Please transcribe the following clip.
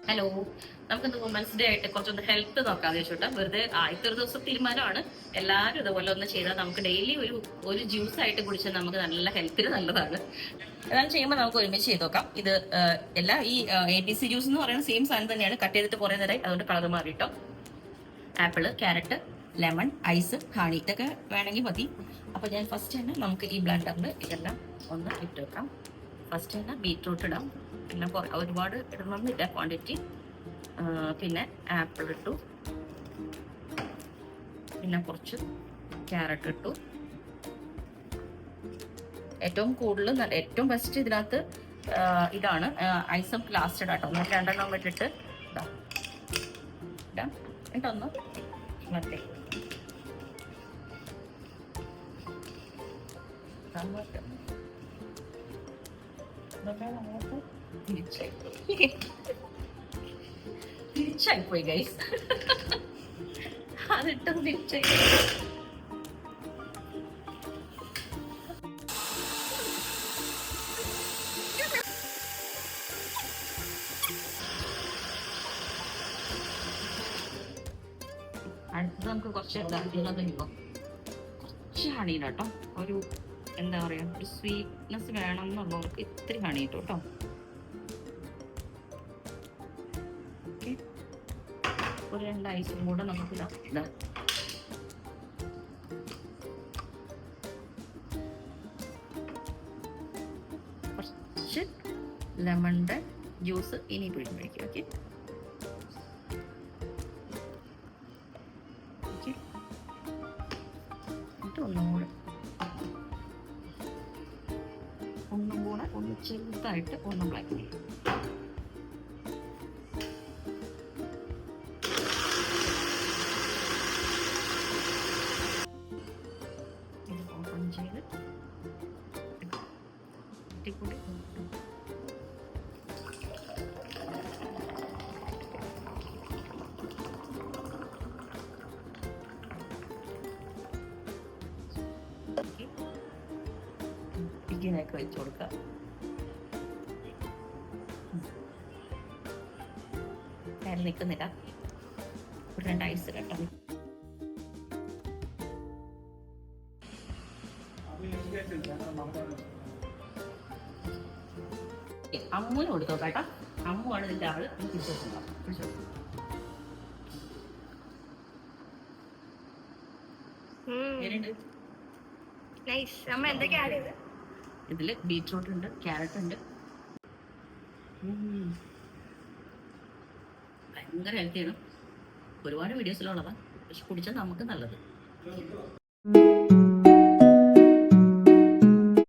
Hello, നമുക്ക് women's day ആയിട്ട് കുറച്ചൊന്ന് ഹെൽത്ത് നോക്കാം ചോദിച്ചോട്ടെ. വെറുതെ ആദ്യത്തെ ഒരു ദിവസം തീരുമാനമാണ്. എല്ലാവരും ഇതുപോലെ ഒന്ന് ചെയ്താൽ നമുക്ക് ഡെയിലി ഒരു ജ്യൂസ് ആയിട്ട് കുടിച്ചാൽ നമുക്ക് നല്ല ഹെൽത്തിന് നല്ലതാണ്. അതാണ് ചെയ്യുമ്പോൾ നമുക്ക് ഒരുമിച്ച് ചെയ്ത് നോക്കാം. ഇത് എല്ലാം ഈ ABC ജ്യൂസ് എന്ന് പറയുന്നത് സെയിം സാധനം തന്നെയാണ്. കട്ട് ചെയ്തിട്ട് കുറേ നേരമായി, അതുകൊണ്ട് കളർ മാറിയിട്ടോ. Apple, carrot, lemon, ice, honey ഇതൊക്കെ വേണമെങ്കിൽ മതി. അപ്പോൾ ഞാൻ ഫസ്റ്റ് തന്നെ നമുക്ക് ഈ ബ്ലെൻഡറിൽ ഇതെല്ലാം ഒന്ന് ഇട്ട് വെക്കാം. ഫസ്റ്റ് തന്നെ ബീറ്റ്റൂട്ട് ഇടാം. പിന്നെ ഒരുപാട് ഇടണമെന്നില്ല ക്വാണ്ടിറ്റി. പിന്നെ ആപ്പിൾ ഇട്ടു, പിന്നെ കുറച്ച് ക്യാരറ്റ് ഇട്ടു. ഏറ്റവും കൂടുതൽ ഏറ്റവും ബെസ്റ്റ് ഇതിനകത്ത് ഇതാണ്. ഐസം ലാസ്റ്റ് ഇടാം കേട്ടോ. 2 ഇട്ടിട്ട് ഇടാം. എന്നിട്ടൊന്ന് മറ്റേ തിരിച്ചായിപ്പോയി ഗൈസ്. അതിട്ടും തിരിച്ചായി. അടുത്തത് നമുക്ക് കുറച്ച് കുറച്ച് ഹണി കേട്ടോ. ഒരു എന്താ പറയാ, ഒരു സ്വീറ്റ്നെസ് വേണം എന്നുള്ളവർക്ക് ഇത്തിരി ഹണി ഇട്ടു കേട്ടോ. ഓക്കെ, ഒരു 2 ഐസും കൂടെ നമുക്ക് ഇടാം. കുറച്ച് ലെമണിന്റെ ജ്യൂസ് ഇനി പിഴിഞ്ഞൊഴിക്കും. ഓക്കെ, എന്നിട്ട് ഒന്നും കൂടെ ഒന്ന് ചെറുതായിട്ട് ഒന്ന് ബ്ലാക്ക് ചെയ്യും. ഓപ്പൺ ചെയ്ത് കൂടി ഇങ്ങനെയൊക്കെ വെച്ച് കൊടുക്കാം. കയറി നിൽക്കുന്നില്ല. ഒരു 2 ഐസ് കേട്ടോ. അമ്മൂന് കൊടുത്തോ കേട്ടോ. അമ്മുവാണ് ഇതിന്റെ ആള്. ഇതില് ബീറ്റ്റൂട്ട് ഉണ്ട്, ക്യാരറ്റ് ഉണ്ട്. ഭയങ്കര ഹെൽത്തിയാണ്. ഒരുപാട് വീഡിയോസിലുള്ളതാണ്, പക്ഷെ കുടിച്ചാൽ നമുക്ക് നല്ലത്.